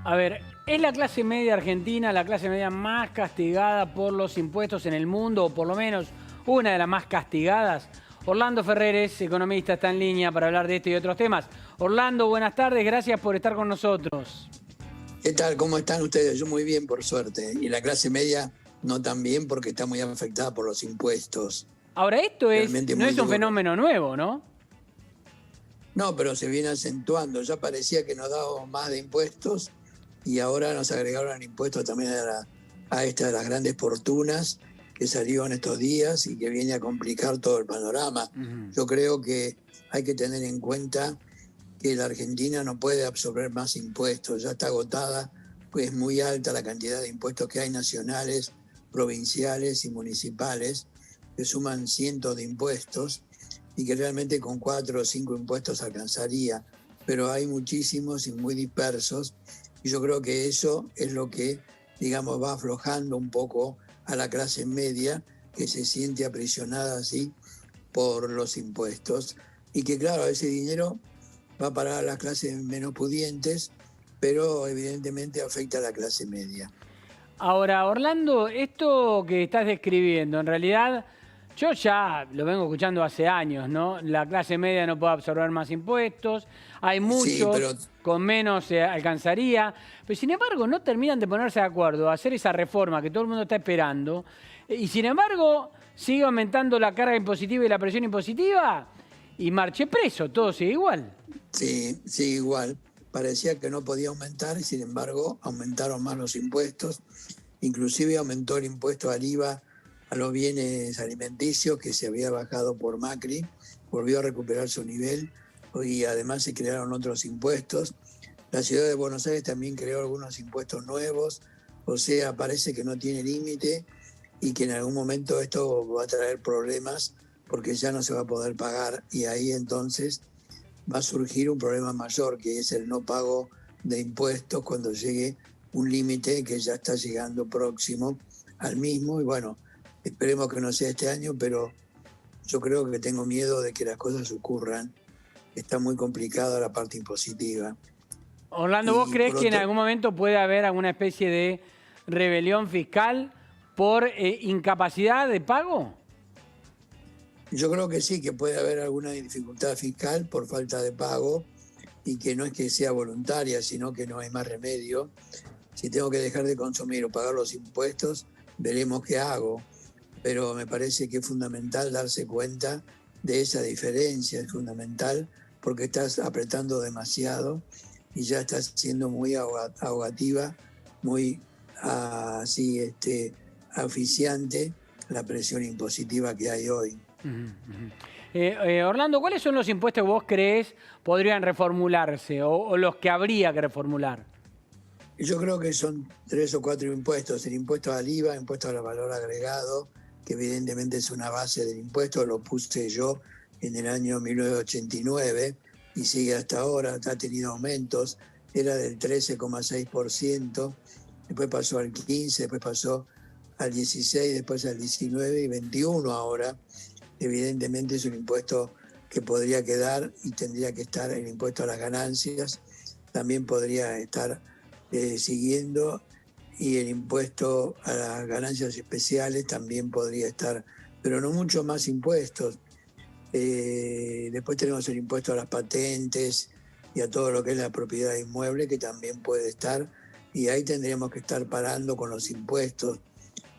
A ver, ¿es la clase media argentina la clase media más castigada por los impuestos en el mundo, o por lo menos una de las más castigadas? Orlando Ferreres, economista, está en línea para hablar de este y otros temas. Orlando, buenas tardes, gracias por estar con nosotros. ¿Qué tal? ¿Cómo están ustedes? Yo muy bien, por suerte. Y la clase media no tan bien porque está muy afectada por los impuestos. Ahora, esto Realmente no muy es un duro. fenómeno nuevo, ¿no? No, pero se viene acentuando. Ya parecía que nos dábamos más de impuestos y ahora nos agregaron impuestos también a esta de las grandes fortunas que salió en estos días y que viene a complicar todo el panorama. Yo creo que hay que tener en cuenta que la Argentina no puede absorber más impuestos, ya está agotada, pues es muy alta la cantidad de impuestos que hay nacionales, provinciales y municipales, que suman cientos de impuestos y que realmente con 4 o 5 impuestos alcanzaría, pero hay muchísimos y muy dispersos y yo creo que eso es lo que, digamos, va aflojando un poco a la clase media que se siente aprisionada así por los impuestos y que claro, ese dinero va a parar a las clases menos pudientes, pero evidentemente afecta a la clase media. Ahora, Orlando, esto que estás describiendo, en realidad, yo ya lo vengo escuchando hace años, ¿no? La clase media no puede absorber más impuestos, hay Sí, pero muchos, con menos se alcanzaría, pero sin embargo no terminan de ponerse de acuerdo a hacer esa reforma que todo el mundo está esperando, y sin embargo sigue aumentando la carga impositiva y la presión impositiva, y marche preso, todo sigue igual. sí, sí, igual. Parecía que no podía aumentar y sin embargo aumentaron más los impuestos. Inclusive aumentó el impuesto al IVA a los bienes alimenticios que se había bajado por Macri, volvió a recuperar su nivel y además se crearon otros impuestos. La ciudad de Buenos Aires también creó algunos impuestos nuevos, o sea, parece que no tiene límite y que en algún momento esto va a traer problemas porque ya no se va a poder pagar y ahí entonces va a surgir un problema mayor que es el no pago de impuestos cuando llegue un límite que ya está llegando próximo al mismo y bueno, esperemos que no sea este año, pero yo creo que tengo miedo de que las cosas ocurran. Está muy complicada la parte impositiva. Orlando, ¿vos Y creés por que en otro, algún momento puede haber alguna especie de rebelión fiscal por incapacidad de pago? yo creo que sí, que puede haber alguna dificultad fiscal por falta de pago y que no es que sea voluntaria, sino que no hay más remedio. Si tengo que dejar de consumir o pagar los impuestos, veremos qué hago. Pero me parece que es fundamental darse cuenta de esa diferencia, es fundamental porque estás apretando demasiado y ya estás siendo muy ahogativa, muy así asfixiante la presión impositiva que hay hoy. Orlando, ¿cuáles son los impuestos que vos creés podrían reformularse o los que habría que reformular? Yo creo que son 3 o 4 impuestos. El impuesto al IVA, impuesto al valor agregado, que evidentemente es una base del impuesto, lo puse yo en el año 1989 y sigue hasta ahora, ha tenido aumentos, era del 13,6%, después pasó al 15%, después pasó al 16%, después al 19% y 21% ahora. Evidentemente es un impuesto que podría quedar y tendría que estar el impuesto a las ganancias, también podría estar siguiendo y el impuesto a las ganancias especiales también podría estar, pero no mucho más impuestos. Después tenemos el impuesto a las patentes y a todo lo que es la propiedad inmueble que también puede estar y ahí tendríamos que estar parando con los impuestos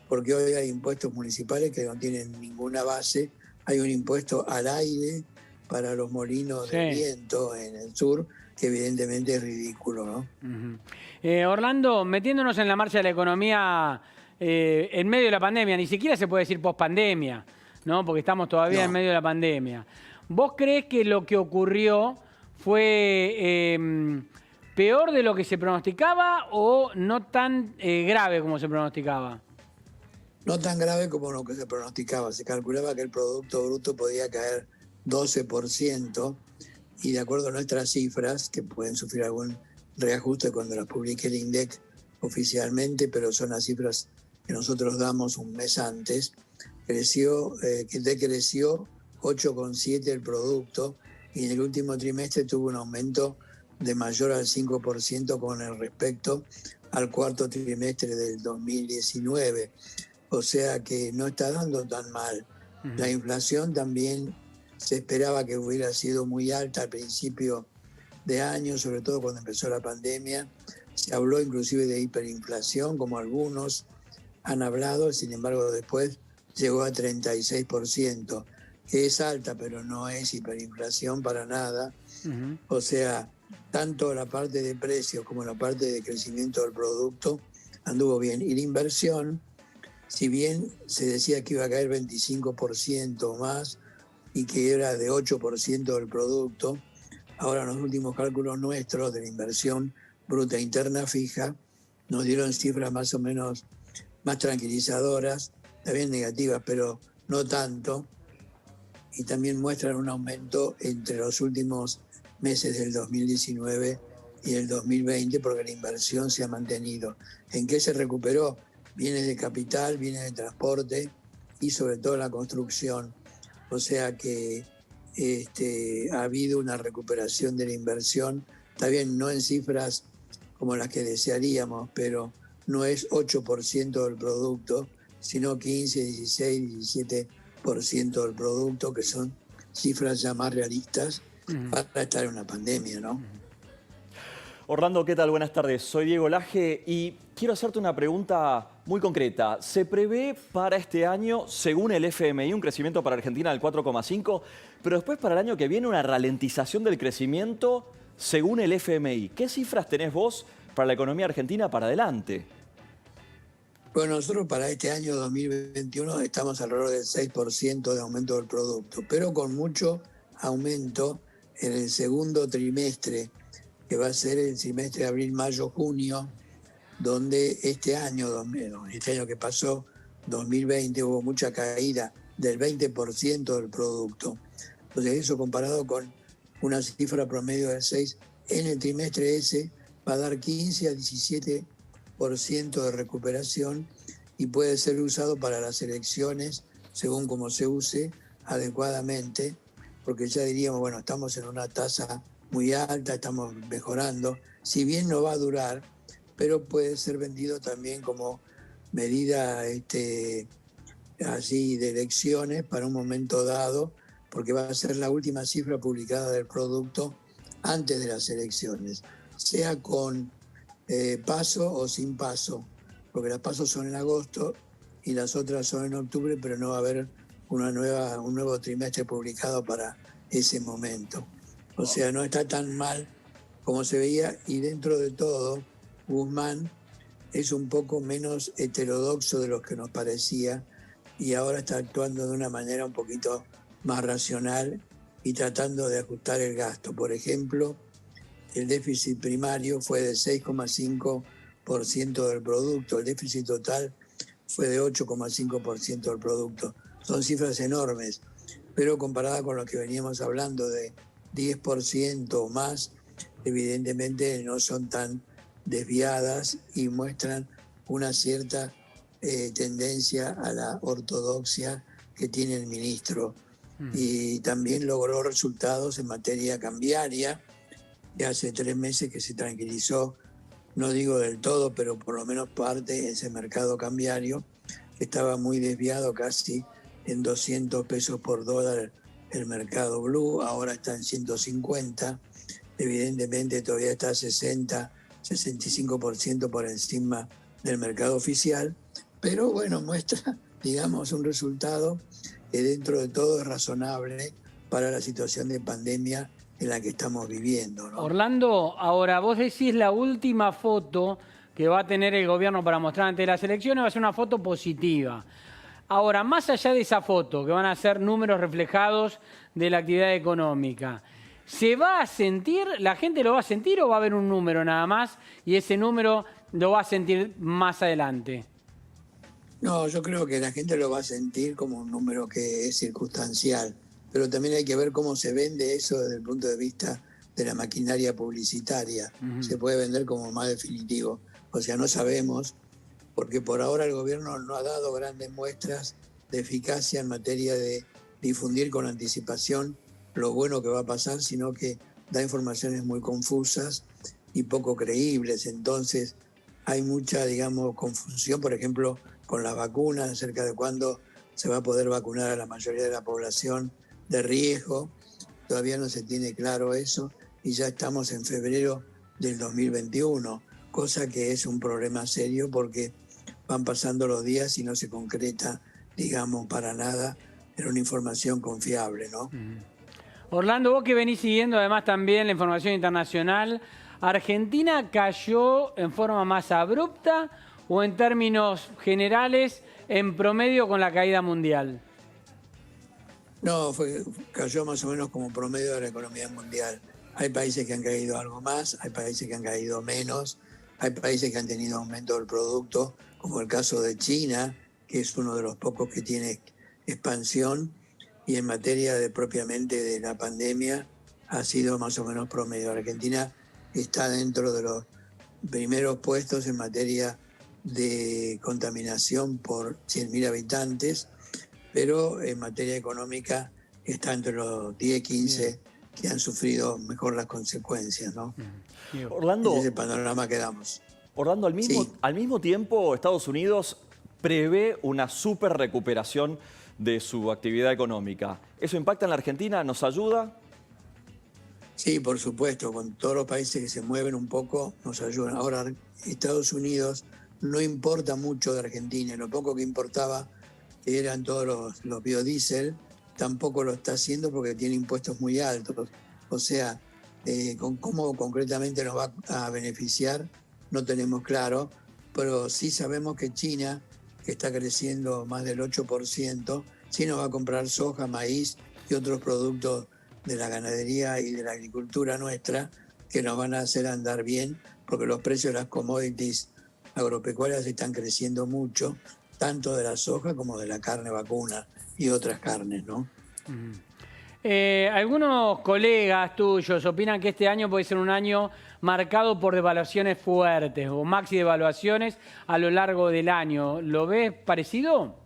porque hoy hay impuestos municipales que no tienen ninguna base. Hay un impuesto al aire para los molinos de Sí. viento en el sur que evidentemente es ridículo, ¿no? Orlando, metiéndonos en la marcha de la economía en medio de la pandemia, ni siquiera se puede decir pospandemia, ¿no? Porque estamos todavía en No, medio de la pandemia. ¿Vos creés que lo que ocurrió fue peor de lo que se pronosticaba o no tan grave como se pronosticaba? no tan grave como lo que se pronosticaba. Se calculaba que el Producto Bruto podía caer 12% y de acuerdo a nuestras cifras, que pueden sufrir algún reajuste cuando las publique el INDEC oficialmente, pero son las cifras que nosotros damos un mes antes, decreció 8,7 el producto y en el último trimestre tuvo un aumento de mayor al 5% con respecto al cuarto trimestre del 2019. O sea que no está dando tan mal. La inflación también se esperaba que hubiera sido muy alta al principio de año, sobre todo cuando empezó la pandemia. Se habló inclusive de hiperinflación, como algunos han hablado, sin embargo después llegó a 36%, que es alta, pero no es hiperinflación para nada. O sea, tanto la parte de precios como la parte de crecimiento del producto anduvo bien. Y la inversión, si bien se decía que iba a caer 25% más y que era de 8% del producto, ahora en los últimos cálculos nuestros de la inversión bruta interna fija nos dieron cifras más o menos más tranquilizadoras, también negativas, pero no tanto, y también muestran un aumento entre los últimos meses del 2019 y el 2020, porque la inversión se ha mantenido. ¿En qué se recuperó? Bienes de capital, bienes de transporte y sobre todo la construcción. O sea que ha habido una recuperación de la inversión, está bien, no en cifras como las que desearíamos, pero no es 8% del producto, sino 15, 16, 17% del producto, que son cifras ya más realistas para estar en una pandemia, ¿no? Orlando, ¿qué tal? Buenas tardes. Soy Diego Laje y quiero hacerte una pregunta muy concreta. Se prevé para este año, según el FMI, un crecimiento para Argentina del 4,5%, pero después para el año que viene una ralentización del crecimiento según el FMI. ¿Qué cifras tenés vos para la economía argentina para adelante? Bueno, nosotros para este año 2021 estamos alrededor del 6% de aumento del producto, pero con mucho aumento en el segundo trimestre, que va a ser el trimestre de abril, mayo, junio, donde este año que pasó, 2020, hubo mucha caída del 20% del producto. Entonces eso comparado con una cifra promedio del 6%, en el trimestre ese va a dar 15 a 17% de recuperación y puede ser usado para las elecciones según como se use adecuadamente, porque ya diríamos, bueno, estamos en una tasa muy alta, estamos mejorando, si bien no va a durar, pero puede ser vendido también como medida así de elecciones para un momento dado, porque va a ser la última cifra publicada del producto antes de las elecciones, sea con paso o sin paso, porque las pasos son en agosto y las otras son en octubre, pero no va a haber un nuevo trimestre publicado para ese momento. O sea, no está tan mal como se veía, y dentro de todo, Guzmán es un poco menos heterodoxo de lo que nos parecía y ahora está actuando de una manera un poquito más racional y tratando de ajustar el gasto. Por ejemplo, el déficit primario fue de 6,5% del producto, el déficit total fue de 8,5% del producto. Son cifras enormes, pero comparada con lo que veníamos hablando de 10% o más, evidentemente no son tan desviadas y muestran una cierta tendencia a la ortodoxia que tiene el ministro. Y también logró resultados en materia cambiaria. Ya hace 3 meses que se tranquilizó, no digo del todo, pero por lo menos parte ese mercado cambiario. Estaba muy desviado, casi en 200 pesos por dólar el mercado blue, ahora está en 150. Evidentemente todavía está 60, 65% por encima del mercado oficial, pero bueno, muestra, digamos, un resultado que dentro de todo es razonable para la situación de pandemia en la que estamos viviendo, ¿no? Orlando, ahora vos decís la última foto que va a tener el gobierno para mostrar ante las elecciones va a ser una foto positiva. Ahora, más allá de esa foto, que van a ser números reflejados de la actividad económica, ¿se va a sentir, la gente lo va a sentir o va a haber un número nada más y ese número lo va a sentir más adelante? No, yo creo que la gente lo va a sentir como un número que es circunstancial, pero también hay que ver cómo se vende eso desde el punto de vista de la maquinaria publicitaria. Se puede vender como más definitivo. O sea, no sabemos, porque por ahora el gobierno no ha dado grandes muestras de eficacia en materia de difundir con anticipación lo bueno que va a pasar, sino que da informaciones muy confusas y poco creíbles. Entonces hay mucha, digamos, confusión, por ejemplo, con las vacunas, acerca de cuándo se va a poder vacunar a la mayoría de la población de riesgo. Todavía no se tiene claro eso y ya estamos en febrero del 2021, cosa que es un problema serio porque van pasando los días y no se concreta, digamos, para nada en una información confiable, ¿no? Orlando, vos que venís siguiendo además también la información internacional, ¿Argentina cayó en forma más abrupta o en términos generales en promedio con la caída mundial? No, cayó más o menos como promedio de la economía mundial. Hay países que han caído algo más, hay países que han caído menos, hay países que han tenido aumento del producto, como el caso de China, que es uno de los pocos que tiene expansión, y en materia de propiamente de la pandemia ha sido más o menos promedio. Argentina está dentro de los primeros puestos en materia de contaminación por 100.000 habitantes, pero en materia económica está entre los 10, 15 que han sufrido mejor las consecuencias, ¿no? Orlando, Ese es el panorama que damos. Orlando, al mismo tiempo, Estados Unidos prevé una super recuperación de su actividad económica. ¿Eso impacta en la Argentina? ¿Nos ayuda? Sí, por supuesto, con todos los países que se mueven un poco nos ayudan. Ahora, Estados Unidos no importa mucho de Argentina, lo poco que importaba, que eran todos los biodiesel, tampoco lo está haciendo porque tiene impuestos muy altos. O sea, con cómo concretamente nos va a beneficiar no tenemos claro, pero sí sabemos que China, que está creciendo más del 8%, sí nos va a comprar soja, maíz y otros productos de la ganadería y de la agricultura nuestra que nos van a hacer andar bien, porque los precios de las commodities agropecuarias están creciendo mucho, tanto de la soja como de la carne vacuna y otras carnes, ¿no? Algunos colegas tuyos opinan que este año puede ser un año marcado por devaluaciones fuertes o maxi devaluaciones a lo largo del año. ¿Lo ves parecido?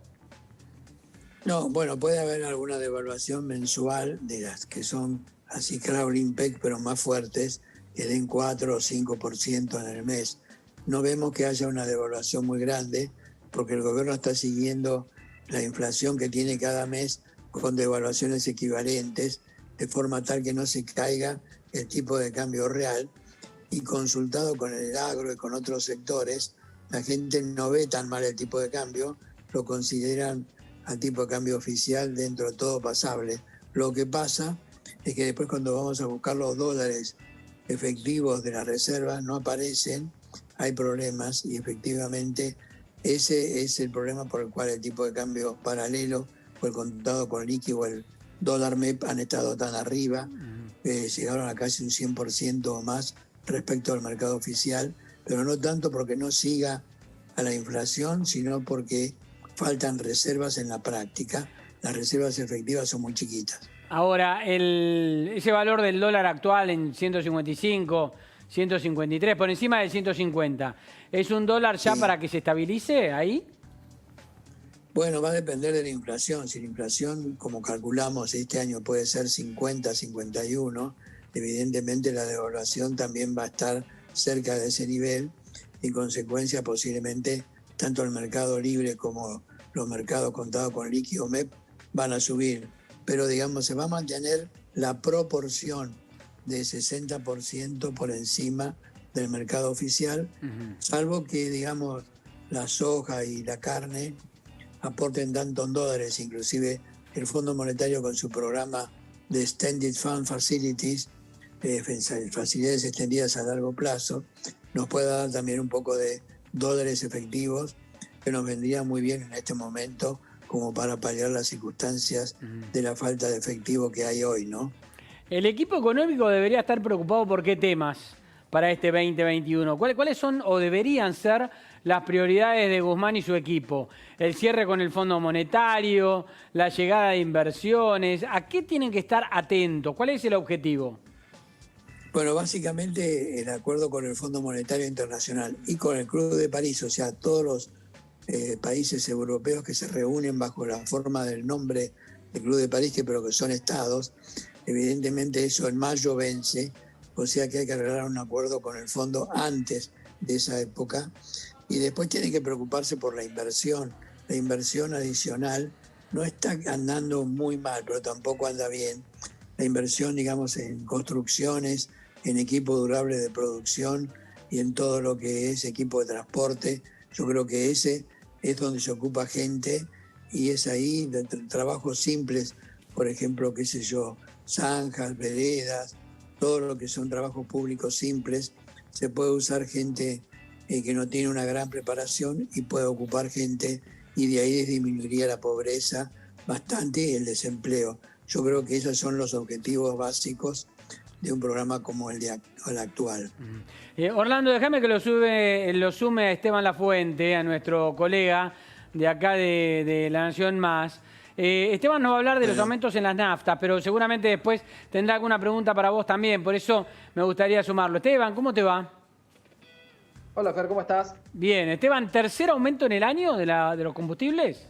No, bueno, puede haber alguna devaluación mensual de las que son así crawling peg, pero más fuertes, que den 4 o 5% en el mes. No vemos que haya una devaluación muy grande, porque el gobierno está siguiendo la inflación que tiene cada mes con devaluaciones equivalentes, de forma tal que no se caiga el tipo de cambio real. Y consultado con el agro y con otros sectores, la gente no ve tan mal el tipo de cambio, lo consideran al tipo de cambio oficial dentro de todo pasable. Lo que pasa es que después cuando vamos a buscar los dólares efectivos de las reservas no aparecen, hay problemas y efectivamente ese es el problema por el cual el tipo de cambio paralelo o el contado con liqui o el dólar MEP han estado tan arriba, llegaron a casi un 100% o más respecto al mercado oficial, pero no tanto porque no siga a la inflación, sino porque faltan reservas en la práctica. Las reservas efectivas son muy chiquitas. Ahora, ese valor del dólar actual en 155, 153, por encima del 150, ¿es un dólar ya para que se estabilice ahí? Bueno, va a depender de la inflación. Si la inflación, como calculamos, este año puede ser 50, 51, evidentemente la devaluación también va a estar cerca de ese nivel. En consecuencia, posiblemente tanto el mercado libre como los mercados contados con líquido MEP van a subir. Pero, digamos, se va a mantener la proporción de 60% por encima del mercado oficial, salvo que, digamos, la soja y la carne aporten tanto en dólares, inclusive el Fondo Monetario con su programa de Extended Fund Facilities, facilidades extendidas a largo plazo, nos pueda dar también un poco de dólares efectivos que nos vendría muy bien en este momento como para paliar las circunstancias de la falta de efectivo que hay hoy, ¿no? El equipo económico debería estar preocupado por qué temas para este 2021. ¿Cuáles son o deberían ser las prioridades de Guzmán y su equipo? El cierre con el Fondo Monetario, la llegada de inversiones. ¿A qué tienen que estar atentos? ¿Cuál es el objetivo? Bueno, básicamente el acuerdo con el Fondo Monetario Internacional y con el Club de París, o sea, todos los países europeos que se reúnen bajo la forma del nombre del Club de París, pero que son estados, Evidentemente eso en mayo vence, o sea que hay que arreglar un acuerdo con el fondo antes de esa época. Y después tiene que preocuparse por la inversión. La inversión adicional no está andando muy mal, pero tampoco anda bien. La inversión, digamos, en construcciones, en equipo durable de producción y en todo lo que es equipo de transporte, yo creo que ese es donde se ocupa gente y es ahí de trabajos simples, por ejemplo, qué sé yo, zanjas, veredas, todo lo que son trabajos públicos simples, se puede usar gente que no tiene una gran preparación y puede ocupar gente y de ahí disminuiría la pobreza bastante y el desempleo. Yo creo que esos son los objetivos básicos de un programa como el actual. Orlando, déjame que lo sume a Esteban Lafuente, a nuestro colega de acá de La Nación Más. Esteban nos va a hablar de los aumentos en las naftas, pero seguramente después tendrá alguna pregunta para vos también, por eso me gustaría sumarlo. Esteban, ¿cómo te va? Hola Fer, ¿cómo estás? Bien, Esteban, ¿tercer aumento en el año de los combustibles?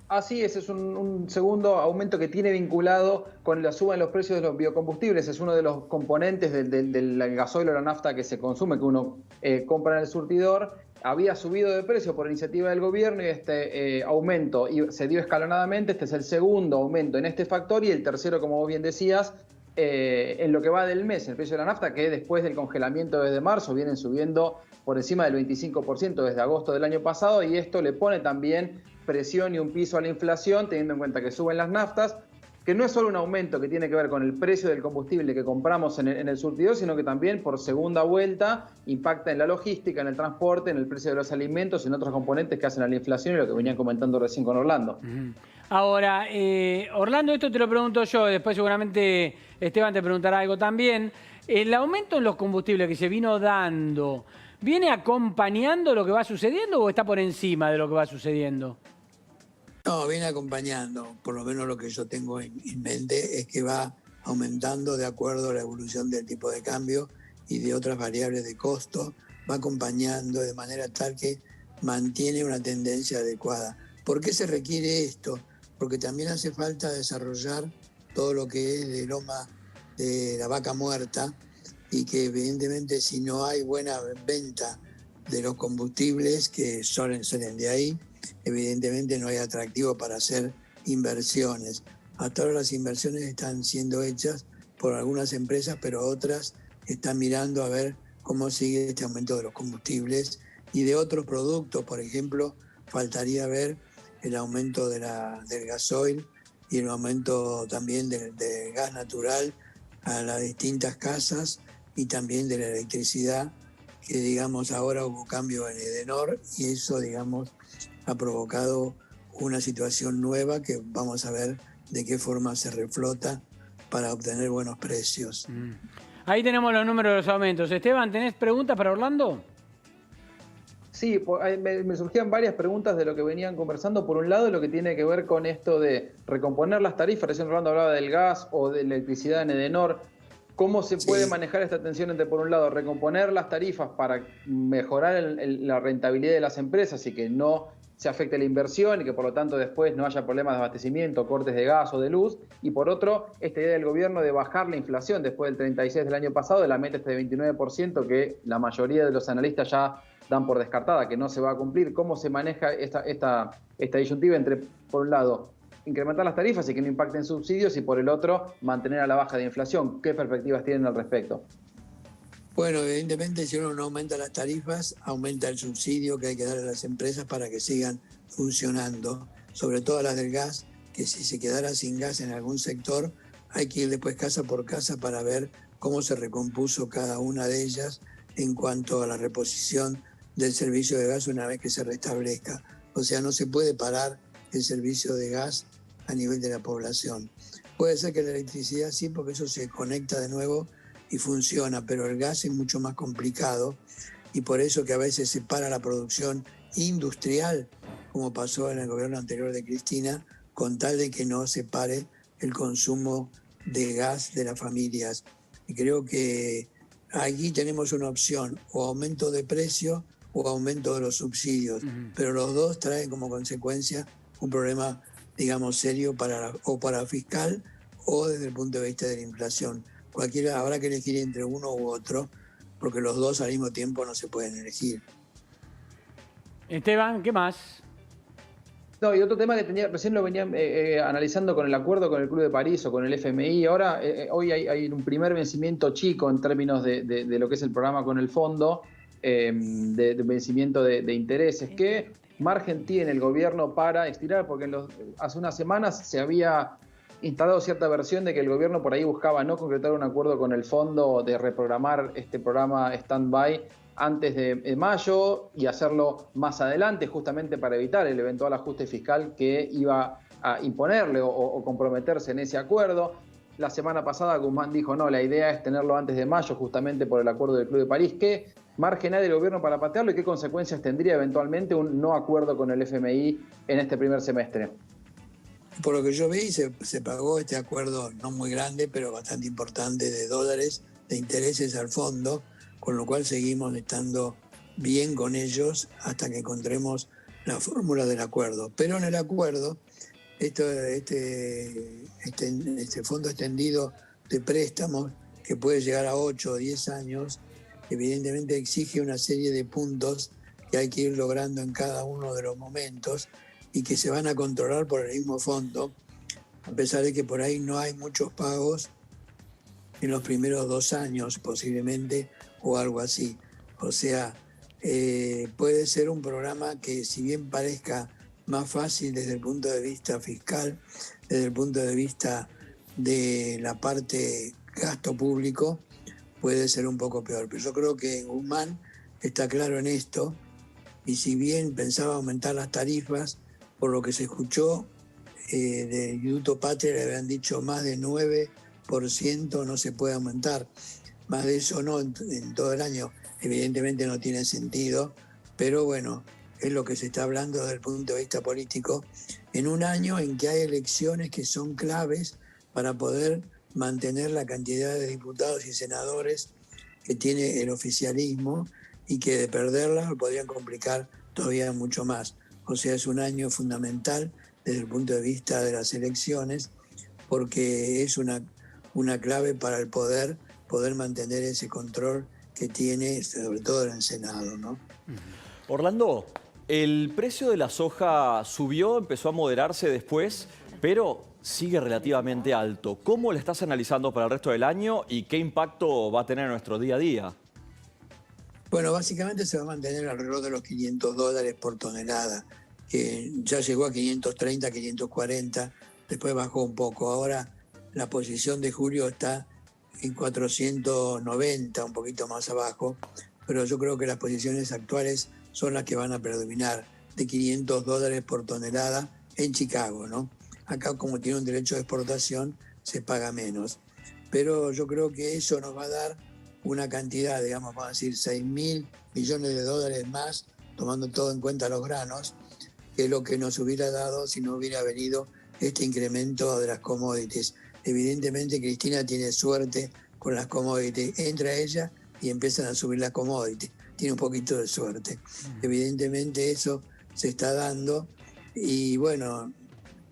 Así es un segundo aumento que tiene vinculado con la suba en los precios de los biocombustibles. Es uno de los componentes del gasoil o la nafta que se consume, que uno compra en el surtidor. Había subido de precio por iniciativa del gobierno y este aumento se dio escalonadamente. Este es el segundo aumento en este factor y el tercero, como vos bien decías, en lo que va del mes, el precio de la nafta, que después del congelamiento desde marzo vienen subiendo por encima del 25% desde agosto del año pasado, y esto le pone también presión y un piso a la inflación, teniendo en cuenta que suben las naftas, que no es solo un aumento que tiene que ver con el precio del combustible que compramos en el surtidor, sino que también por segunda vuelta impacta en la logística, en el transporte, en el precio de los alimentos, en otros componentes que hacen a la inflación y lo que venían comentando recién con Orlando. Ahora, Orlando, esto te lo pregunto yo, después seguramente Esteban te preguntará algo también. ¿El aumento en los combustibles que se vino dando, viene acompañando lo que va sucediendo o está por encima de lo que va sucediendo? No, viene acompañando, por lo menos lo que yo tengo en mente es que va aumentando de acuerdo a la evolución del tipo de cambio y de otras variables de costo, va acompañando de manera tal que mantiene una tendencia adecuada. ¿Por qué se requiere esto? Porque también hace falta desarrollar todo lo que es de loma de la vaca muerta y que evidentemente si no hay buena venta de los combustibles que salen de ahí, evidentemente no hay atractivo para hacer inversiones. Hasta ahora las inversiones están siendo hechas por algunas empresas, pero otras están mirando a ver cómo sigue este aumento de los combustibles y de otros productos. Por ejemplo, faltaría ver el aumento del gasoil y el aumento también del gas natural a las distintas casas y también de la electricidad, que digamos ahora hubo cambio en Edenor y eso digamos ha provocado una situación nueva que vamos a ver de qué forma se reflota para obtener buenos precios. Ahí tenemos los números de los aumentos. Esteban, ¿tenés preguntas para Orlando? Sí, me surgían varias preguntas de lo que venían conversando. Por un lado, lo que tiene que ver con esto de recomponer las tarifas. Recién Orlando hablaba del gas o de la electricidad en Edenor. ¿Cómo se puede manejar esta tensión entre, por un lado, recomponer las tarifas para mejorar la rentabilidad de las empresas y que no se afecte la inversión y que por lo tanto después no haya problemas de abastecimiento, cortes de gas o de luz? Y por otro, esta idea del gobierno de bajar la inflación después del 36 del año pasado, de la meta de 29% que la mayoría de los analistas ya dan por descartada, que no se va a cumplir. ¿Cómo se maneja esta disyuntiva entre, por un lado, incrementar las tarifas y que no impacten subsidios y por el otro, mantener a la baja de inflación? ¿Qué perspectivas tienen al respecto? Bueno, evidentemente si uno no aumenta las tarifas, aumenta el subsidio que hay que dar a las empresas para que sigan funcionando, sobre todo las del gas, que si se quedara sin gas en algún sector, hay que ir después casa por casa para ver cómo se recompuso cada una de ellas en cuanto a la reposición del servicio de gas una vez que se restablezca. O sea, no se puede parar el servicio de gas a nivel de la población. Puede ser que la electricidad sí, porque eso se conecta de nuevo y funciona, pero el gas es mucho más complicado y por eso que a veces se para la producción industrial, como pasó en el gobierno anterior de Cristina, con tal de que no se pare el consumo de gas de las familias. Y creo que aquí tenemos una opción, o aumento de precio o aumento de los subsidios, pero los dos traen como consecuencia un problema, digamos, serio para fiscal o desde el punto de vista de la inflación. Cualquiera habrá que elegir entre uno u otro, porque los dos al mismo tiempo no se pueden elegir. Esteban, ¿qué más? No, y otro tema que recién lo venía analizando con el acuerdo con el Club de París o con el FMI. Ahora, hoy hay un primer vencimiento chico en términos de lo que es el programa con el fondo, de vencimiento de intereses. ¿Qué margen tiene el gobierno para estirar? Porque hace unas semanas se había instalado cierta versión de que el gobierno por ahí buscaba no concretar un acuerdo con el fondo de reprogramar este programa stand-by antes de mayo y hacerlo más adelante, justamente para evitar el eventual ajuste fiscal que iba a imponerle o comprometerse en ese acuerdo. La semana pasada Guzmán dijo, no, la idea es tenerlo antes de mayo, justamente por el acuerdo del Club de París. ¿Qué margen hay del gobierno para patearlo y qué consecuencias tendría eventualmente un no acuerdo con el FMI en este primer semestre? Por lo que yo vi, se pagó este acuerdo no muy grande, pero bastante importante, de dólares de intereses al fondo, con lo cual seguimos estando bien con ellos hasta que encontremos la fórmula del acuerdo. Pero en el acuerdo, este fondo extendido de préstamos, que puede llegar a 8 o 10 años, evidentemente exige una serie de puntos que hay que ir logrando en cada uno de los momentos y que se van a controlar por el mismo fondo, a pesar de que por ahí no hay muchos pagos en los primeros 2 años posiblemente o algo así. O sea, puede ser un programa que, si bien parezca más fácil desde el punto de vista fiscal, desde el punto de vista de la parte gasto público, puede ser un poco peor. Pero yo creo que Guzmán está claro en esto, y si bien pensaba aumentar las tarifas, por lo que se escuchó de Instituto Patria, le habían dicho más de 9% no se puede aumentar. Más de eso no en todo el año, evidentemente no tiene sentido, pero bueno, es lo que se está hablando desde el punto de vista político, en un año en que hay elecciones que son claves para poder mantener la cantidad de diputados y senadores que tiene el oficialismo, y que de perderlas lo podrían complicar todavía mucho más. O sea, es un año fundamental desde el punto de vista de las elecciones, porque es una clave para el poder mantener ese control que tiene, sobre todo en el Senado, ¿no? Orlando, el precio de la soja subió, empezó a moderarse después, pero sigue relativamente alto. ¿Cómo lo estás analizando para el resto del año y qué impacto va a tener en nuestro día a día? Bueno, básicamente se va a mantener alrededor de los $500 por tonelada, que ya llegó a 530, 540, después bajó un poco. Ahora la posición de julio está en 490, un poquito más abajo, pero yo creo que las posiciones actuales son las que van a predominar, de $500 por tonelada en Chicago, ¿no? Acá, como tiene un derecho de exportación, se paga menos. Pero yo creo que eso nos va a dar una cantidad, digamos, vamos a decir, $6.000 millones más, tomando todo en cuenta los granos, que es lo que nos hubiera dado si no hubiera venido este incremento de las commodities. Evidentemente Cristina tiene suerte con las commodities, entra ella y empiezan a subir las commodities, tiene un poquito de suerte. Evidentemente eso se está dando, y bueno,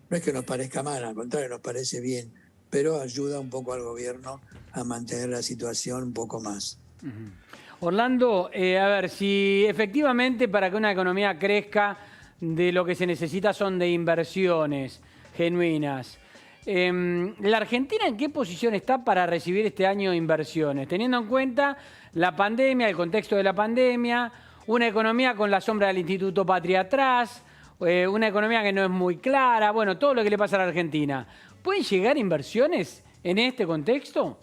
no es que nos parezca mal, al contrario, nos parece bien, pero ayuda un poco al gobierno a mantener la situación un poco más. Orlando, a ver, si efectivamente para que una economía crezca, de lo que se necesita son de inversiones genuinas. ¿La Argentina en qué posición está para recibir este año inversiones? Teniendo en cuenta la pandemia, el contexto de la pandemia, una economía con la sombra del Instituto Patria atrás, una economía que no es muy clara, bueno, todo lo que le pasa a la Argentina. ¿Pueden llegar inversiones en este contexto?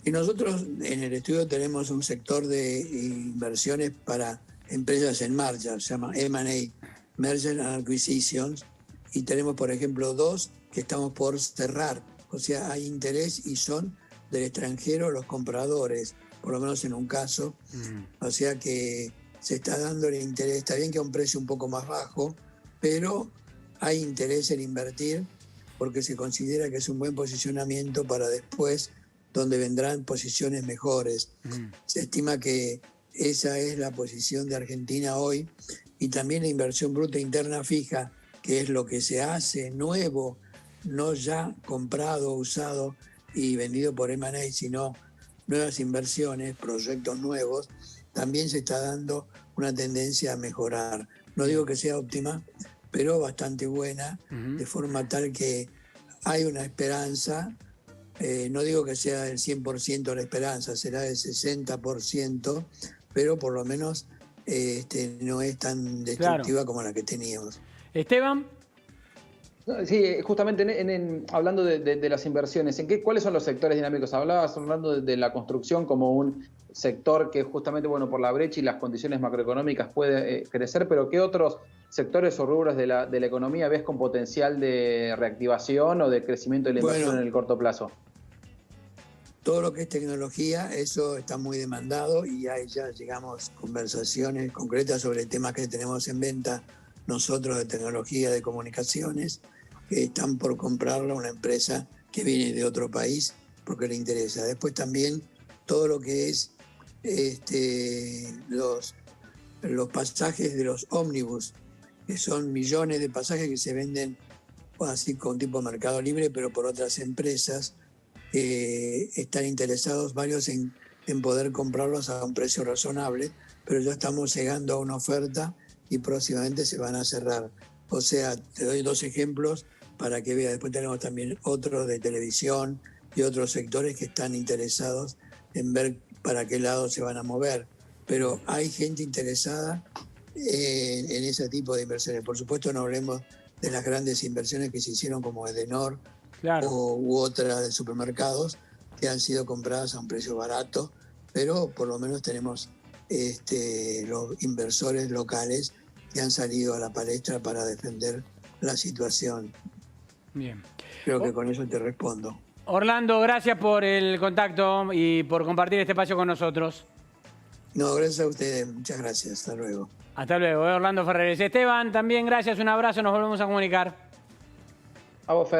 Y nosotros en el estudio tenemos un sector de inversiones para empresas en marcha, se llama M&A, Merger and Acquisitions, y tenemos, por ejemplo, 2 que estamos por cerrar. O sea, hay interés y son del extranjero los compradores, por lo menos en un caso. O sea que se está dando el interés. Está bien que a un precio un poco más bajo, pero hay interés en invertir porque se considera que es un buen posicionamiento para después, donde vendrán posiciones mejores. Se estima que esa es la posición de Argentina hoy, y también la inversión bruta interna fija, que es lo que se hace nuevo no ya comprado, usado y vendido por M&A, sino nuevas inversiones, proyectos nuevos, también se está dando una tendencia a mejorar. No digo que sea óptima, pero bastante buena, de forma tal que hay una esperanza. No digo que sea del 100% la esperanza, será del 60%, pero por lo menos no es tan destructiva como la que teníamos. Esteban. Sí, justamente hablando de las inversiones, ¿cuáles son los sectores dinámicos? Hablabas hablando de la construcción como un sector que justamente, bueno, por la brecha y las condiciones macroeconómicas puede crecer, pero ¿qué otros sectores o rubros de la economía ves con potencial de reactivación o de crecimiento de la inversión en el corto plazo? Todo lo que es tecnología, eso está muy demandado y hay ya, digamos, conversaciones concretas sobre temas que tenemos en venta nosotros de tecnología de comunicaciones, que están por comprarla una empresa que viene de otro país porque le interesa. Después también todo lo que es los pasajes de los ómnibus, que son millones de pasajes que se venden así con tipo Mercado Libre, pero por otras empresas. Están interesados varios en poder comprarlos a un precio razonable, pero ya estamos llegando a una oferta y próximamente se van a cerrar. O sea, te doy 2 ejemplos para que veas. Después tenemos también otros de televisión y otros sectores que están interesados en ver para qué lado se van a mover. Pero hay gente interesada en ese tipo de inversiones. Por supuesto, no hablemos de las grandes inversiones que se hicieron como Edenor, u otras de supermercados que han sido compradas a un precio barato, pero por lo menos tenemos los inversores locales que han salido a la palestra para defender la situación. Bien. Creo que con eso te respondo. Orlando, gracias por el contacto y por compartir este espacio con nosotros. No, gracias a ustedes. Muchas gracias. Hasta luego. Hasta luego, Orlando Ferreres. Esteban, también gracias. Un abrazo. Nos volvemos a comunicar. A vos, Fer.